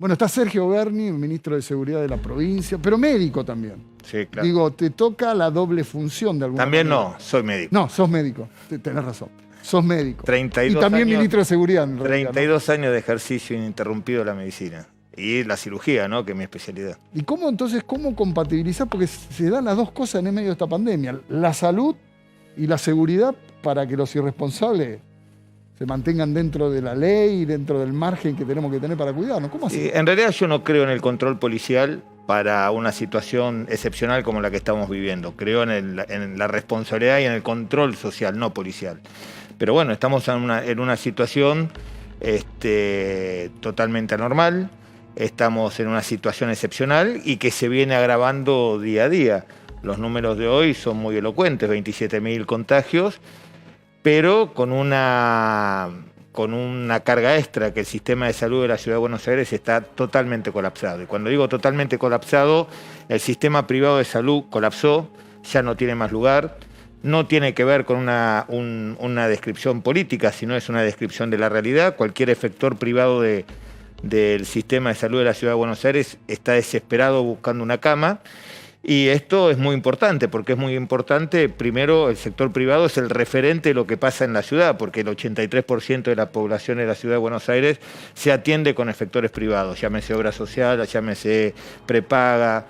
Bueno, está Sergio Berni, ministro de Seguridad de la provincia, pero médico también. Sí, claro. Digo, te toca la doble función de alguna También manera. no, soy médico. No, sos médico, tenés razón. Sos médico. 32 y también años, ministro de Seguridad. En realidad, 32 años de ejercicio ininterrumpido de la medicina. Y la cirugía, ¿no? Que es mi especialidad. ¿no? ¿Y cómo entonces, cómo compatibilizar? Porque se dan las dos cosas en el medio de esta pandemia. La salud y la seguridad para que los irresponsables se mantengan dentro de la ley, dentro del margen que tenemos que tener para cuidarnos. ¿Cómo así? En realidad yo no creo en el control policial para una situación excepcional como la que estamos viviendo. Creo en la responsabilidad y en el control social, no policial. Pero bueno, estamos en una situación totalmente anormal, estamos en una situación excepcional y que se viene agravando día a día. Los números de hoy son muy elocuentes, 27.000 contagios, pero con una carga extra, que el sistema de salud de la Ciudad de Buenos Aires está totalmente colapsado. Y cuando digo totalmente colapsado, el sistema privado de salud colapsó, ya no tiene más lugar. No tiene que ver con una descripción política, sino es una descripción de la realidad. Cualquier efector privado del sistema de salud de la Ciudad de Buenos Aires está desesperado buscando una cama. Y esto es muy importante, porque es muy importante, primero, el sector privado es el referente de lo que pasa en la ciudad, porque el 83% de la población de la Ciudad de Buenos Aires se atiende con efectores privados, llámese obra social, llámese prepaga.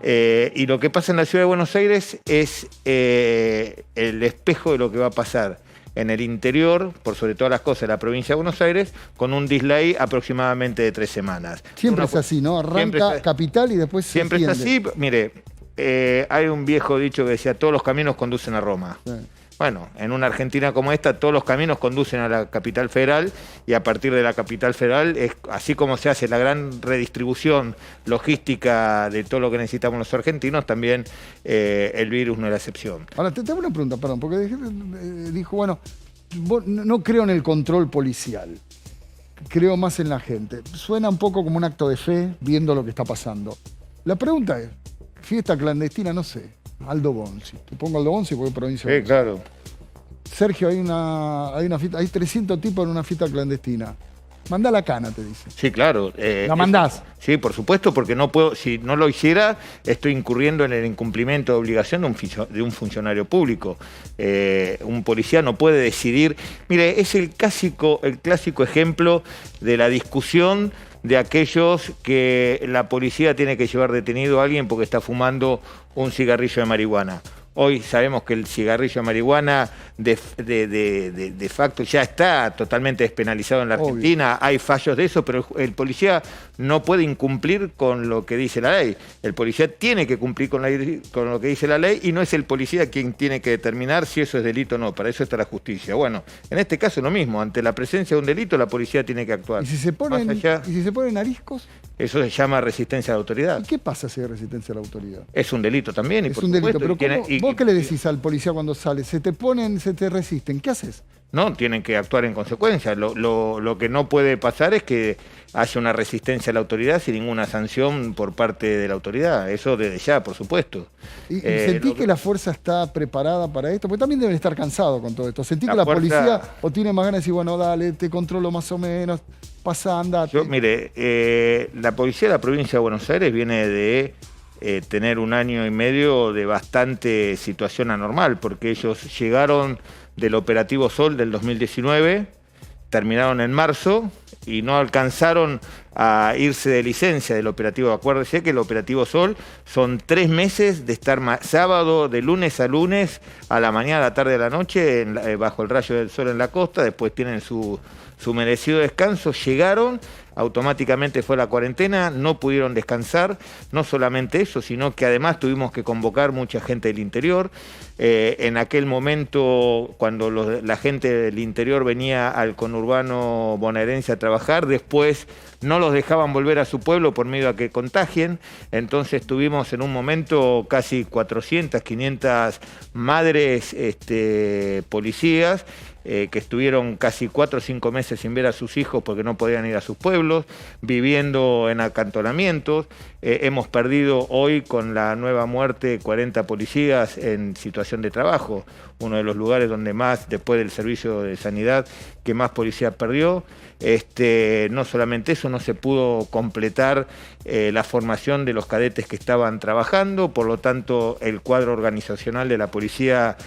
Y lo que pasa en la Ciudad de Buenos Aires es el espejo de lo que va a pasar en el interior, por sobre todas las cosas, de la provincia de Buenos Aires, con un delay aproximadamente de 3 semanas. Siempre es así, ¿no? Arranca capital y después se siempre es extiende. así. Mire, hay un viejo dicho que decía, todos los caminos conducen a Roma. Sí. Bueno, en una Argentina como esta, todos los caminos conducen a la capital federal y a partir de la capital federal, así como se hace la gran redistribución logística de todo lo que necesitamos los argentinos, también el virus no es la excepción. Ahora, te hago una pregunta, perdón, porque dijo, bueno, no creo en el control policial, creo más en la gente. Suena un poco como un acto de fe, viendo lo que está pasando. La pregunta es, fiesta clandestina, no sé, Aldo Bonzi. Te pongo Aldo Bonzi porque es provincia de Buenos Aires. Claro. Sergio, hay una fiesta, hay 300 tipos en una fiesta clandestina. Mandá la cana, te dice. Sí, claro. ¿La mandás? Sí, por supuesto, porque no puedo, si no lo hiciera, estoy incurriendo en el incumplimiento de obligación de un funcionario público. Un policía no puede decidir. Mire, es el clásico ejemplo de la discusión de aquellos que la policía tiene que llevar detenido a alguien porque está fumando un cigarrillo de marihuana. Hoy sabemos que el cigarrillo de marihuana de facto ya está totalmente despenalizado en la Argentina. Obvio. Hay fallos de eso, pero el policía no puede incumplir con lo que dice la ley. El policía tiene que cumplir con lo que dice la ley y no es el policía quien tiene que determinar si eso es delito o no. Para eso está la justicia. Bueno, en este caso es lo mismo. Ante la presencia de un delito, la policía tiene que actuar. ¿Y si se ponen ariscos? Eso se llama resistencia a la autoridad. ¿Y qué pasa si hay resistencia a la autoridad? Es un delito también. Es un delito, pero ¿vos qué le decís al policía cuando sale? Se te resisten, ¿qué haces? No, tienen que actuar en consecuencia. Lo que no puede pasar es que haya una resistencia a la autoridad sin ninguna sanción por parte de la autoridad. Eso desde ya, por supuesto. ¿Y sentís que la fuerza está preparada para esto? Porque también deben estar cansados con todo esto. ¿Sentís que la policía o tiene más ganas de decir, bueno, dale, te controlo más o menos, pasa, andate? Mire, la policía de la provincia de Buenos Aires viene de tener 1 año y medio de bastante situación anormal, porque ellos llegaron del operativo Sol del 2019, terminaron en marzo y no alcanzaron a irse de licencia del operativo. Acuérdese que el operativo Sol son 3 meses de estar sábado, de lunes a lunes, a la mañana, a la tarde, a la noche, bajo el rayo del sol en la costa. Después tienen su merecido descanso. Llegaron, automáticamente fue la cuarentena, no pudieron descansar. No solamente eso, sino que además tuvimos que convocar mucha gente del interior. En aquel momento, cuando la gente del interior venía al conurbano bonaerense a trabajar, después no los dejaban volver a su pueblo por miedo a que contagien. Entonces tuvimos en un momento casi 400, 500 madres policías que estuvieron casi 4 o 5 meses sin ver a sus hijos porque no podían ir a sus pueblos, viviendo en acantonamientos. Hemos perdido hoy con la nueva muerte 40 policías en situación de trabajo. uno de los lugares donde más, después del servicio de sanidad, que más policía perdió. No solamente eso, no se pudo completar la formación de los cadetes que estaban trabajando, por lo tanto el cuadro organizacional de la policía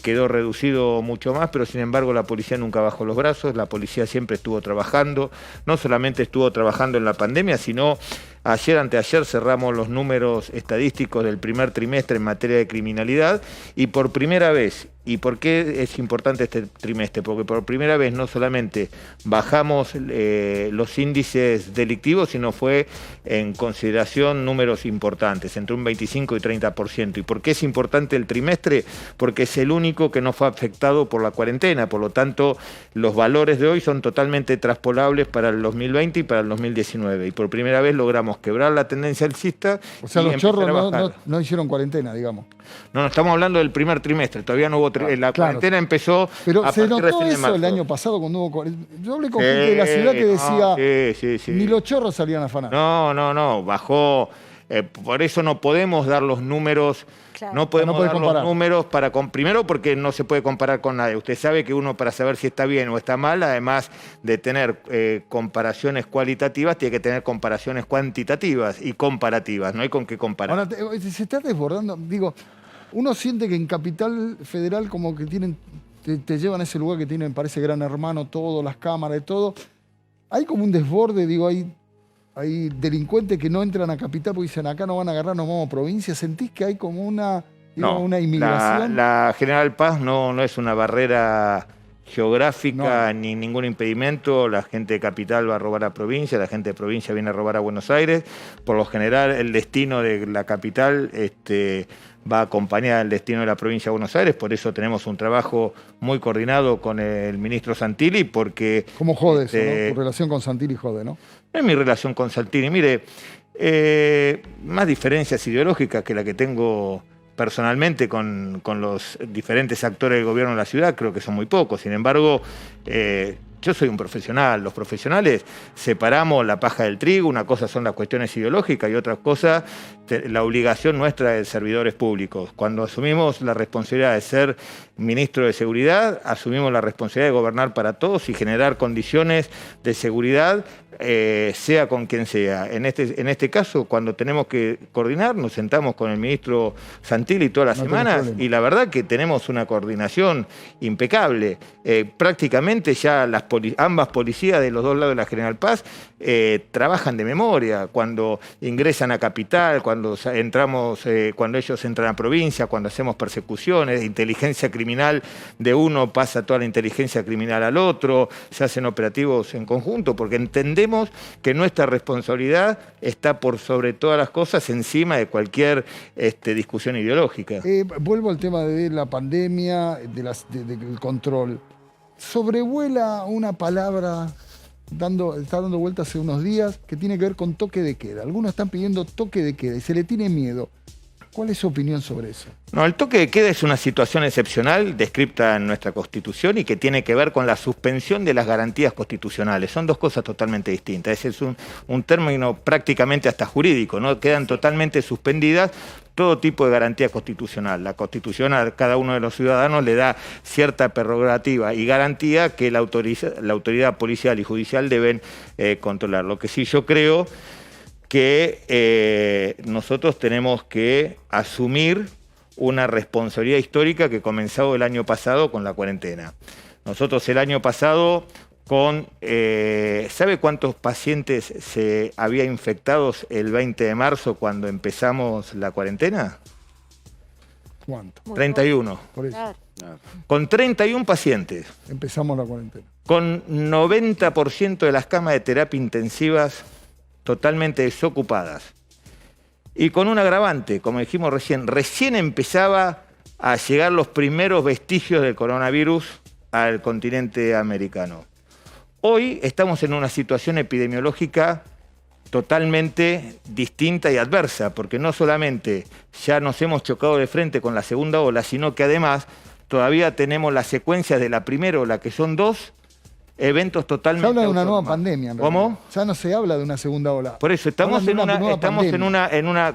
quedó reducido mucho más, pero sin embargo la policía nunca bajó los brazos, la policía siempre estuvo trabajando, no solamente estuvo trabajando en la pandemia, sino ayer, anteayer cerramos los números estadísticos del primer trimestre en materia de criminalidad y por primera vez, ¿y por qué es importante este trimestre? Porque por primera vez no solamente bajamos los índices delictivos, sino fue en consideración números importantes, entre un 25 y 30%. ¿Y por qué es importante el trimestre? Porque es el único que no fue afectado por la cuarentena, por lo tanto los valores de hoy son totalmente traspolables para el 2020 y para el 2019. Y por primera vez logramos quebrar la tendencia alcista. O sea, los chorros no hicieron cuarentena, digamos. No, estamos hablando del primer trimestre, todavía no hubo... la cuarentena empezó... Pero se notó eso el año pasado cuando hubo cuarentena. Yo hablé con gente de la ciudad que decía, ni los chorros salían a afanar. No, bajó... por eso no podemos dar los números... Claro. No podemos dar los números primero porque no se puede comparar con nadie. Usted sabe que uno para saber si está bien o está mal, además de tener comparaciones cualitativas, tiene que tener comparaciones cuantitativas y comparativas. No hay con qué comparar. Ahora, se está desbordando. Digo, uno siente que en Capital Federal como que te llevan a ese lugar que tienen, parece Gran Hermano, todo, las cámaras y todo. Hay como un desborde, digo, hay delincuentes que no entran a Capital porque dicen, acá no van a agarrar, nos vamos a provincia. ¿Sentís que hay como una inmigración? La General Paz no es una barrera geográfica ni ningún impedimento. La gente de Capital va a robar a provincia, la gente de provincia viene a robar a Buenos Aires. Por lo general, el destino de la capital va a acompañar el destino de la provincia de Buenos Aires, por eso tenemos un trabajo muy coordinado con el ministro Santilli, porque... ¿Cómo jode eso, no? Tu relación con Santilli jode, ¿no? No es mi relación con Santilli, mire, más diferencias ideológicas que la que tengo personalmente con los diferentes actores del gobierno de la ciudad, creo que son muy pocos. Sin embargo, yo soy un profesional. Los profesionales separamos la paja del trigo. Una cosa son las cuestiones ideológicas y otra cosa la obligación nuestra de servidores públicos. Cuando asumimos la responsabilidad de ser ministro de Seguridad, asumimos la responsabilidad de gobernar para todos y generar condiciones de seguridad, sea con quien sea. En este caso, cuando tenemos que coordinar, nos sentamos con el ministro Santilli todas las semanas y la verdad que tenemos una coordinación impecable. Prácticamente ya ambas policías de los dos lados de la General Paz trabajan de memoria. Cuando ingresan a Capital, cuando ellos entran a provincia, cuando hacemos persecuciones, inteligencia criminal de uno pasa toda la inteligencia criminal al otro, se hacen operativos en conjunto, porque entendemos que nuestra responsabilidad está por sobre todas las cosas encima de cualquier discusión ideológica. Vuelvo al tema de la pandemia, del control. Sobrevuela una palabra, está dando vueltas hace unos días, que tiene que ver con toque de queda. Algunos están pidiendo toque de queda y se le tiene miedo. ¿Cuál es su opinión sobre eso? No, el toque de queda es una situación excepcional descrita en nuestra Constitución y que tiene que ver con la suspensión de las garantías constitucionales. Son dos cosas totalmente distintas. Ese es un término prácticamente hasta jurídico, ¿no? Quedan totalmente suspendidas todo tipo de garantía constitucional. La Constitución a cada uno de los ciudadanos le da cierta prerrogativa y garantía que la autoridad policial y judicial deben controlar. Lo que sí yo creo que nosotros tenemos que asumir una responsabilidad histórica que comenzó el año pasado con la cuarentena. Nosotros el año pasado ¿sabe cuántos pacientes se había infectados el 20 de marzo cuando empezamos la cuarentena? ¿Cuánto? 31. Por eso. Con 31 pacientes. Empezamos la cuarentena. Con 90% de las camas de terapia intensivas totalmente desocupadas. Y con un agravante, como dijimos recién empezaba a llegar los primeros vestigios del coronavirus al continente americano. Hoy estamos en una situación epidemiológica totalmente distinta y adversa, porque no solamente ya nos hemos chocado de frente con la segunda ola, sino que además todavía tenemos las secuencias de la primera ola, que son dos eventos totalmente... Se habla de una nueva pandemia. En ¿Cómo? Realidad. Ya no se habla de una segunda ola. Por eso estamos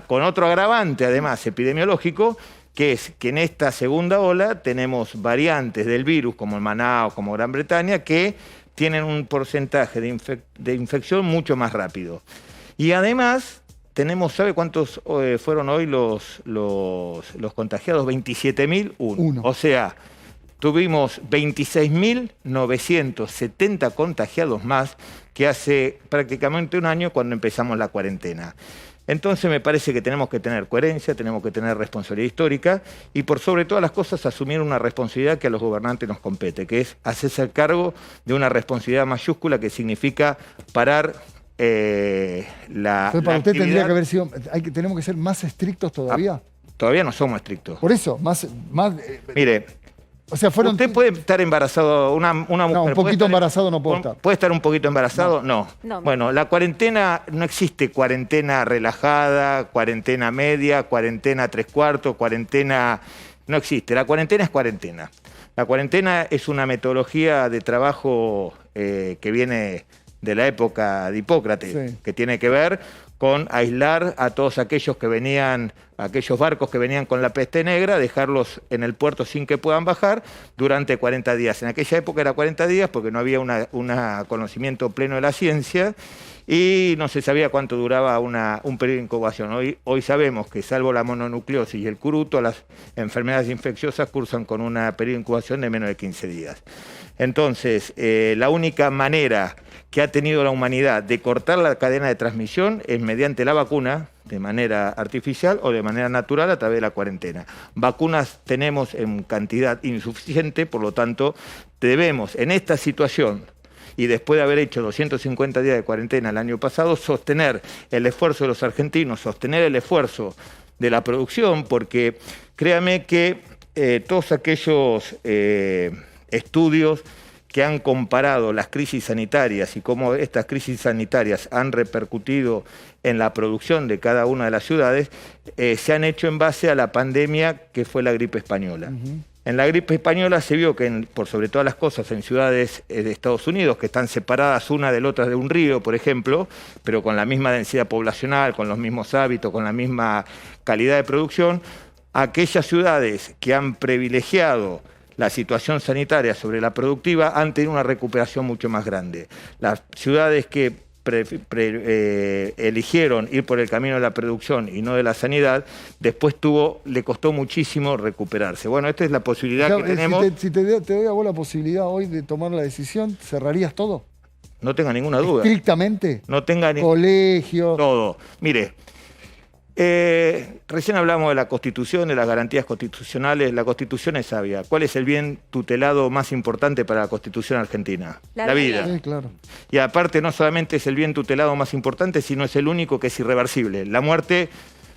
con otro agravante, además, epidemiológico, que es que en esta segunda ola tenemos variantes del virus, como el Manaus, como Gran Bretaña, que tienen un porcentaje de infección mucho más rápido. Y además tenemos, ¿sabe cuántos fueron hoy los contagiados? 27.001. O sea, tuvimos 26.970 contagiados más que hace prácticamente un año cuando empezamos la cuarentena. Entonces me parece que tenemos que tener coherencia, tenemos que tener responsabilidad histórica y por sobre todas las cosas asumir una responsabilidad que a los gobernantes nos compete, que es hacerse cargo de una responsabilidad mayúscula que significa parar la Entonces, para usted actividad. tendría que haber sido, tenemos que ser más estrictos todavía. Todavía no somos estrictos. Por eso, Mire, o sea, fueron... usted puede estar embarazado, una mujer... No, un poquito embarazado no puedo estar. ¿Puede estar un poquito embarazado? No. Bueno, la cuarentena, no existe cuarentena relajada, cuarentena media, cuarentena 3/4, cuarentena... No existe. La cuarentena es cuarentena. La cuarentena es una metodología de trabajo que viene de la época de Hipócrates, que tiene que ver con aislar a todos aquellos barcos que venían con la peste negra, dejarlos en el puerto sin que puedan bajar durante 40 días. En aquella época era 40 días porque no había un conocimiento pleno de la ciencia y no se sabía cuánto duraba un periodo de incubación. Hoy sabemos que salvo la mononucleosis y el curuto, las enfermedades infecciosas cursan con un periodo de incubación de menos de 15 días. Entonces, la única manera que ha tenido la humanidad de cortar la cadena de transmisión es mediante la vacuna, de manera artificial o de manera natural a través de la cuarentena. Vacunas tenemos en cantidad insuficiente, por lo tanto, debemos en esta situación y después de haber hecho 250 días de cuarentena el año pasado, sostener el esfuerzo de los argentinos, sostener el esfuerzo de la producción, porque créame que todos aquellos estudios que han comparado las crisis sanitarias y cómo estas crisis sanitarias han repercutido en la producción de cada una de las ciudades, se han hecho en base a la pandemia que fue la gripe española. En la gripe española se vio que, por sobre todas las cosas, en ciudades de Estados Unidos, que están separadas una de la otra de un río, por ejemplo, pero con la misma densidad poblacional, con los mismos hábitos, con la misma calidad de producción, aquellas ciudades que han privilegiado la situación sanitaria sobre la productiva han tenido una recuperación mucho más grande. Las ciudades que eligieron ir por el camino de la producción y no de la sanidad, después le costó muchísimo recuperarse. Bueno, esta es la posibilidad que tenemos. Si te doy a vos la posibilidad hoy de tomar la decisión, ¿cerrarías todo? No tenga ninguna duda. ¿Estrictamente? No tenga colegio. Todo. Mire, recién hablamos de la Constitución, de las garantías constitucionales. La Constitución es sabia. ¿Cuál es el bien tutelado más importante para la Constitución argentina? La vida. Sí, claro. Y aparte no solamente es el bien tutelado más importante, sino es el único que es irreversible. La muerte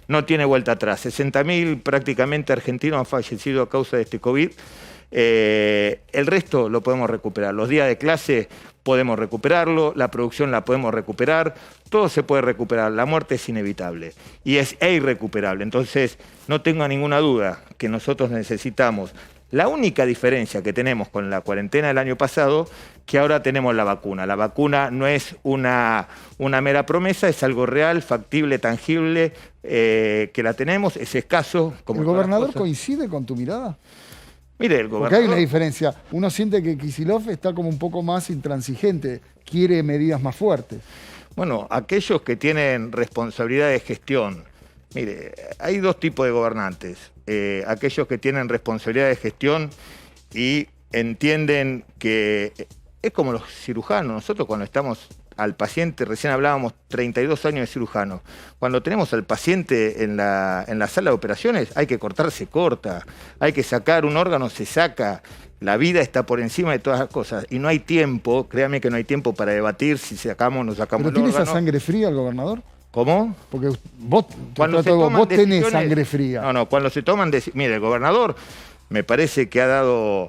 no tiene vuelta atrás. 60.000 prácticamente argentinos han fallecido a causa de este COVID. El resto lo podemos recuperar. Los días de clase podemos recuperarlo, la producción la podemos recuperar, todo se puede recuperar. La muerte es inevitable y es irrecuperable. Entonces, no tengo ninguna duda que nosotros necesitamos. La única diferencia que tenemos con la cuarentena del año pasado, que ahora tenemos la vacuna. La vacuna no es una mera promesa, es algo real, factible, tangible, que la tenemos, es escaso. Como ¿El gobernador coincide con tu mirada? Mire, el gobernador... Porque hay una diferencia. Uno siente que Kicillof está como un poco más intransigente, quiere medidas más fuertes. Bueno, aquellos que tienen responsabilidad de gestión. Mire, hay dos tipos de gobernantes. Aquellos que tienen responsabilidad de gestión y entienden que es como los cirujanos. Nosotros cuando estamos al paciente, recién hablábamos 32 años de cirujano. Cuando tenemos al paciente en la sala de operaciones, hay que cortar, se corta. Hay que sacar un órgano, se saca. La vida está por encima de todas las cosas. Y no hay tiempo, créame que no hay tiempo para debatir si sacamos o no sacamos el órgano. ¿Pero tiene esa sangre fría el gobernador? ¿Cómo? Porque vos vos tenés sangre fría. No, cuando se toman decisiones... Mire, el gobernador me parece que ha dado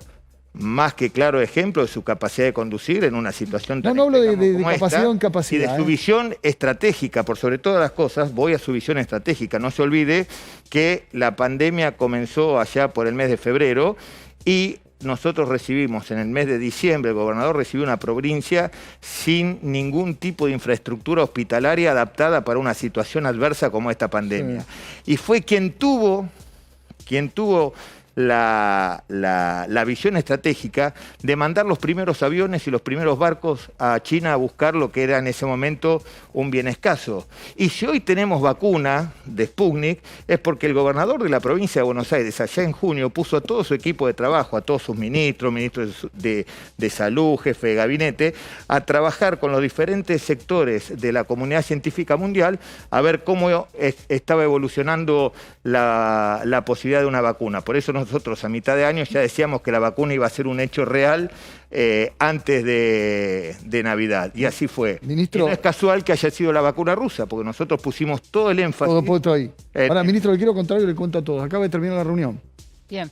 más que claro ejemplo de su capacidad de conducir en una situación tan No hablo de capacidad o incapacidad. Y de su visión estratégica, por sobre todas las cosas, voy a su visión estratégica. No se olvide que la pandemia comenzó allá por el mes de febrero y nosotros recibimos en el mes de diciembre, el gobernador recibió una provincia sin ningún tipo de infraestructura hospitalaria adaptada para una situación adversa como esta pandemia. Sí. Y fue quien tuvo quien tuvo la visión estratégica de mandar los primeros aviones y los primeros barcos a China a buscar lo que era en ese momento un bien escaso. Y si hoy tenemos vacuna de Sputnik, es porque el gobernador de la provincia de Buenos Aires, allá en junio, puso a todo su equipo de trabajo, a todos sus ministros de salud, jefe de gabinete, a trabajar con los diferentes sectores de la comunidad científica mundial a ver cómo estaba evolucionando la posibilidad de una vacuna. Por eso nosotros a mitad de año ya decíamos que la vacuna iba a ser un hecho real antes de Navidad. Y así fue. Ministro, y no es casual que haya sido la vacuna rusa, porque nosotros pusimos todo el énfasis. Todo puesto ahí. Ahora, ministro, le quiero contar y le cuento a todos. Acaba de terminar la reunión. Bien.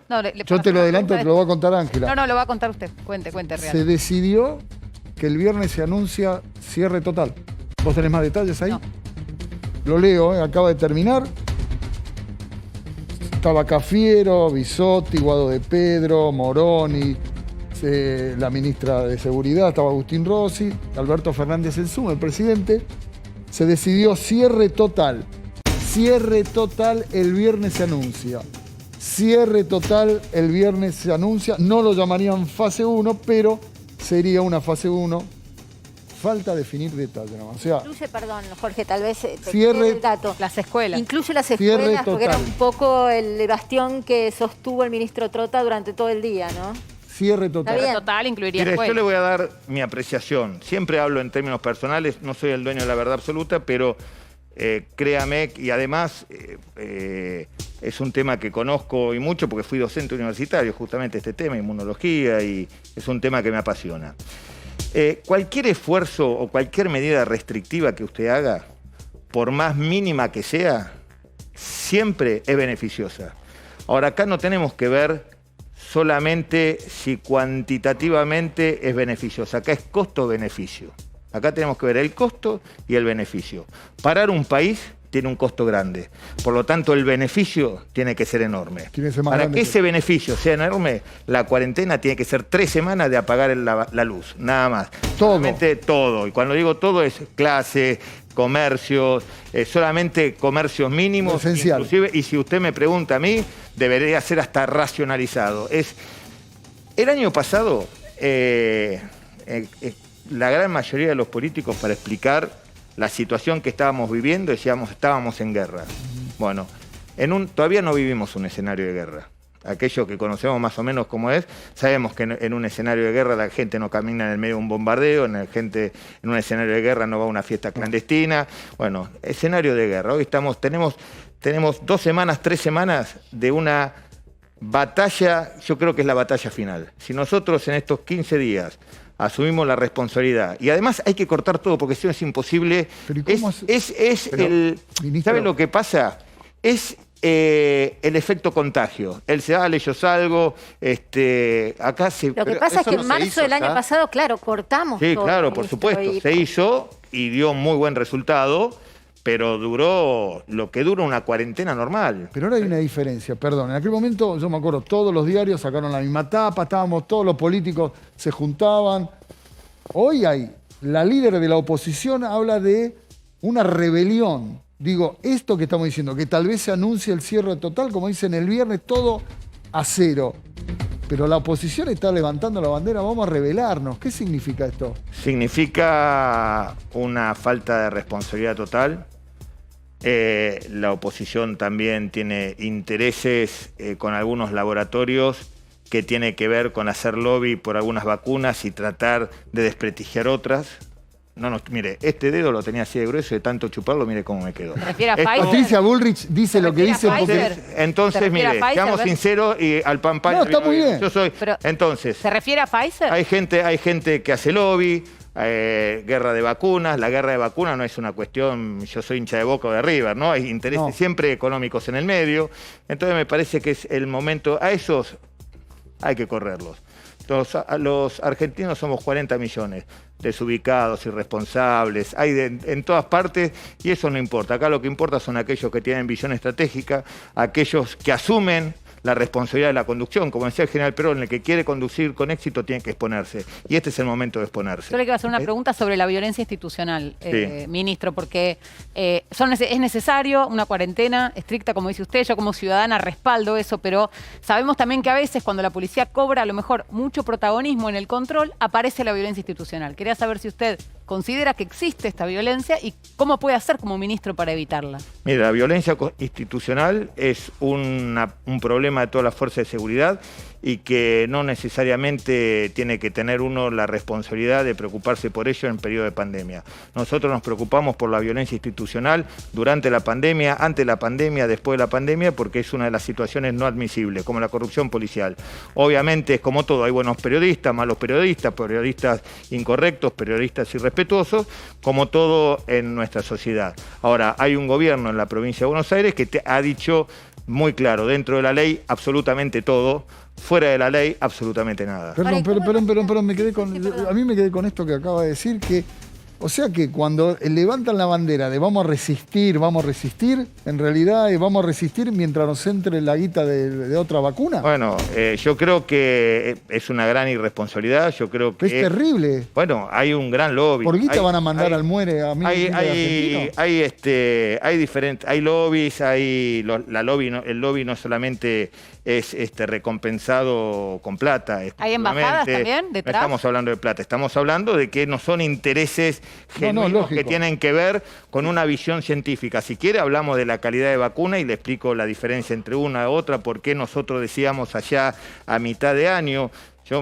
No, yo te lo adelanto, te lo va a contar Ángela. No, lo va a contar usted. Cuente, real. Se decidió que el viernes se anuncia cierre total. ¿Vos tenés más detalles ahí? No. Lo leo, acaba de terminar. Estaba Cafiero, Bisotti, Guado de Pedro, Moroni, la ministra de Seguridad, estaba Agustín Rossi, Alberto Fernández en Zoom, el presidente. Se decidió cierre total. Cierre total, el viernes se anuncia. Cierre total, el viernes se anuncia. No lo llamarían fase 1, pero sería una fase 1. Falta definir detalles, ¿no? O sea, incluye, perdón, Jorge, tal vez cierre el dato. Las escuelas. Incluye las escuelas porque era total. un poco el bastión que sostuvo el ministro Trota durante todo el día, ¿no? Cierre total. Está bien. Total incluiría Mire, yo escuelas. le voy a dar mi apreciación. Siempre hablo en términos personales, no soy el dueño de la verdad absoluta, pero créame, y además es un tema que conozco y mucho porque fui docente universitario, justamente este tema, inmunología, y es un tema que me apasiona. Cualquier esfuerzo o cualquier medida restrictiva que usted haga, por más mínima que sea, siempre es beneficiosa. Ahora, acá no tenemos que ver solamente si cuantitativamente es beneficiosa. Acá es costo-beneficio. Acá tenemos que ver el costo y el beneficio. Parar un país tiene un costo grande. Por lo tanto, el beneficio tiene que ser enorme. Para que ese beneficio sea enorme, la cuarentena tiene que ser 3 semanas de apagar la luz, nada más. Todo. Solamente todo. Y cuando digo todo es clase, comercios, solamente comercios mínimos. Esencial. Inclusive, y si usted me pregunta a mí, debería ser hasta racionalizado. El año pasado, la gran mayoría de los políticos, para explicar la situación que estábamos viviendo, decíamos, estábamos en guerra. Bueno, todavía no vivimos un escenario de guerra. Aquellos que conocemos más o menos cómo es, sabemos que en un escenario de guerra la gente no camina en el medio de un bombardeo, en un escenario de guerra no va a una fiesta clandestina. Bueno, escenario de guerra. Hoy tenemos 2 semanas, 3 semanas de una batalla, yo creo que es la batalla final. Si nosotros en estos 15 días asumimos la responsabilidad. Y además hay que cortar todo, porque si no es imposible. ¿Sabe lo que pasa? Es el efecto contagio. Él se sale, yo salgo. Acá se... Lo que pasa es que en marzo del año pasado, claro, cortamos Sí, todo, claro, por ministro, supuesto. Se hizo y dio muy buen resultado, pero duró lo que dura una cuarentena normal. Pero ahora hay una diferencia, perdón. En aquel momento, yo me acuerdo, todos los diarios sacaron la misma tapa, estábamos todos los políticos, se juntaban. Hoy la líder de la oposición habla de una rebelión. Digo, esto que estamos diciendo, que tal vez se anuncie el cierre total, como dicen el viernes, todo a cero. Pero la oposición está levantando la bandera, vamos a rebelarnos. ¿Qué significa esto? Significa una falta de responsabilidad total. La oposición también tiene intereses con algunos laboratorios que tiene que ver con hacer lobby por algunas vacunas y tratar de desprestigiar otras. Mire, este dedo lo tenía así de grueso, de tanto chuparlo, mire cómo me quedó. ¿Se refiere a Pfizer? Patricia Bullrich dice lo que dice porque... Entonces, mire, seamos sinceros y al pan pan. No, está muy bien. Yo soy... Pero, entonces, ¿se refiere a Pfizer? hay gente que hace lobby, guerra de vacunas. La guerra de vacunas no es una cuestión, yo soy hincha de Boca o de River, ¿no? Hay intereses siempre económicos en el medio. Entonces me parece que es el momento, a esos hay que correrlos. Los argentinos somos 40 millones, desubicados, irresponsables, hay en todas partes y eso no importa. Acá lo que importa son aquellos que tienen visión estratégica, aquellos que asumen la responsabilidad de la conducción. Como decía el general Perón, el que quiere conducir con éxito tiene que exponerse. Y este es el momento de exponerse. Yo le quiero hacer una pregunta sobre la violencia institucional, Sí. ministro, porque es necesario una cuarentena estricta, como dice usted. Yo como ciudadana respaldo eso, pero sabemos también que a veces cuando la policía cobra a lo mejor mucho protagonismo en el control, aparece la violencia institucional. Quería saber si usted considera que existe esta violencia y cómo puede hacer como ministro para evitarla. Mira, la violencia institucional es un problema de todas las fuerzas de seguridad y que no necesariamente tiene que tener uno la responsabilidad de preocuparse por ello en periodo de pandemia. Nosotros nos preocupamos por la violencia institucional durante la pandemia, ante la pandemia, después de la pandemia, porque es una de las situaciones no admisibles, como la corrupción policial. Obviamente, es como todo, hay buenos periodistas, malos periodistas, periodistas incorrectos, periodistas irrespetuosos, como todo en nuestra sociedad. Ahora, hay un gobierno en la provincia de Buenos Aires que ha dicho muy claro, dentro de la ley absolutamente todo, fuera de la ley absolutamente nada. Perdón, me quedé con, a mí me quedé con esto que acaba de decir, que, o sea que cuando levantan la bandera de vamos a resistir, en realidad vamos a resistir mientras nos entre la guita de otra vacuna. Bueno, yo creo que es una gran irresponsabilidad, yo creo que... Es terrible. Bueno, hay un gran lobby. Por guita van a mandar al muere a mí. Hay lobbies, el lobby no solamente es recompensado con plata. ¿Hay embajadas también detrás? No estamos hablando de plata, estamos hablando de que no son intereses genuinos que tienen que ver con una visión científica. Si quiere hablamos de la calidad de vacuna y le explico la diferencia entre una y otra, por qué nosotros decíamos allá a mitad de año. Yo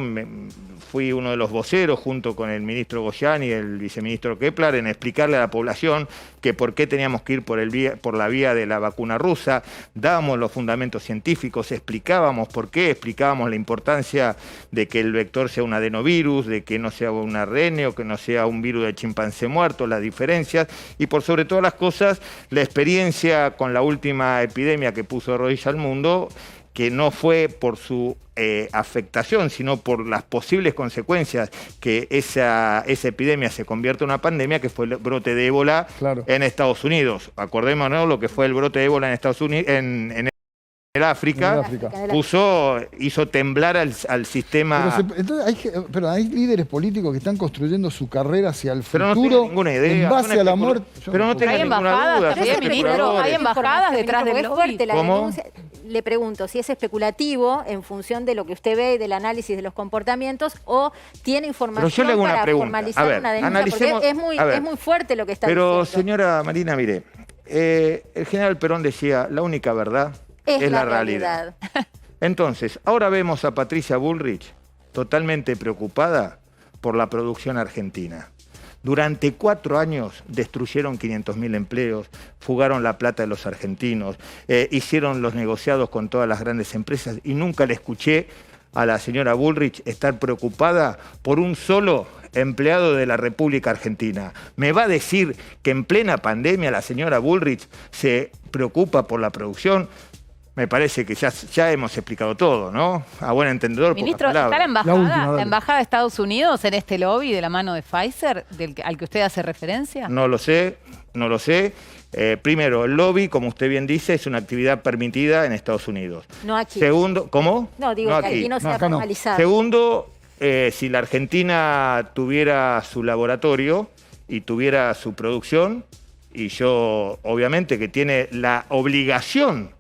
fui uno de los voceros junto con el ministro Goyán y el viceministro Kepler en explicarle a la población que por qué teníamos que ir por la vía de la vacuna rusa. Dábamos los fundamentos científicos, explicábamos por qué, explicábamos la importancia de que el vector sea un adenovirus, de que no sea un ARN o que no sea un virus de chimpancé muerto, las diferencias y por sobre todas las cosas la experiencia con la última epidemia que puso de rodillas al mundo, que no fue por su afectación, sino por las posibles consecuencias que esa epidemia se convierta en una pandemia, que fue el brote de ébola en Estados Unidos. Acordémonos lo que fue el brote de ébola en Estados Unidos, en el África, hizo temblar al sistema. Pero hay líderes políticos que están construyendo su carrera hacia el futuro. Pero no tengo ninguna idea. En base a la muerte. Pero no tengo ninguna duda. Hay embajadas detrás del lobby. ¿Cómo? Le pregunto si es especulativo en función de lo que usted ve y del análisis de los comportamientos o tiene información para formalizar una denuncia, porque es muy fuerte lo que está diciendo. Pero señora Marina, mire, el general Perón decía, la única verdad es la realidad. Entonces, ahora vemos a Patricia Bullrich totalmente preocupada por la producción argentina. Durante 4 años destruyeron 500.000 empleos, fugaron la plata de los argentinos, hicieron los negociados con todas las grandes empresas y nunca le escuché a la señora Bullrich estar preocupada por un solo empleado de la República Argentina. ¿Me va a decir que en plena pandemia la señora Bullrich se preocupa por la producción? Me parece que ya hemos explicado todo, ¿no? A buen entendedor, Ministro, pocas ¿está palabras. la embajada de Estados Unidos en este lobby de la mano de Pfizer, al que usted hace referencia? No lo sé. Primero, el lobby, como usted bien dice, es una actividad permitida en Estados Unidos. No aquí. Segundo, ¿cómo? No, digo que aquí no se ha formalizado. Segundo, si la Argentina tuviera su laboratorio y tuviera su producción, y yo, obviamente, que tiene la obligación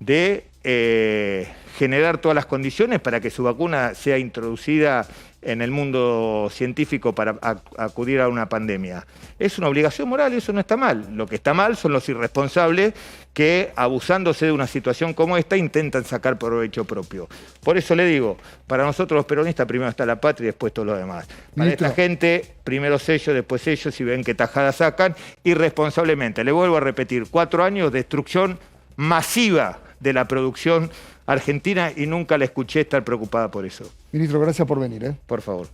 de generar todas las condiciones para que su vacuna sea introducida en el mundo científico para acudir a una pandemia. Es una obligación moral y eso no está mal. Lo que está mal son los irresponsables que, abusándose de una situación como esta, intentan sacar provecho propio. Por eso le digo, para nosotros los peronistas primero está la patria y después todo lo demás. Para esta gente, primero ellos, después ellos, y ven qué tajada sacan, irresponsablemente. Le vuelvo a repetir, 4 años de destrucción masiva de la producción argentina y nunca la escuché estar preocupada por eso. Ministro, gracias por venir. Por favor.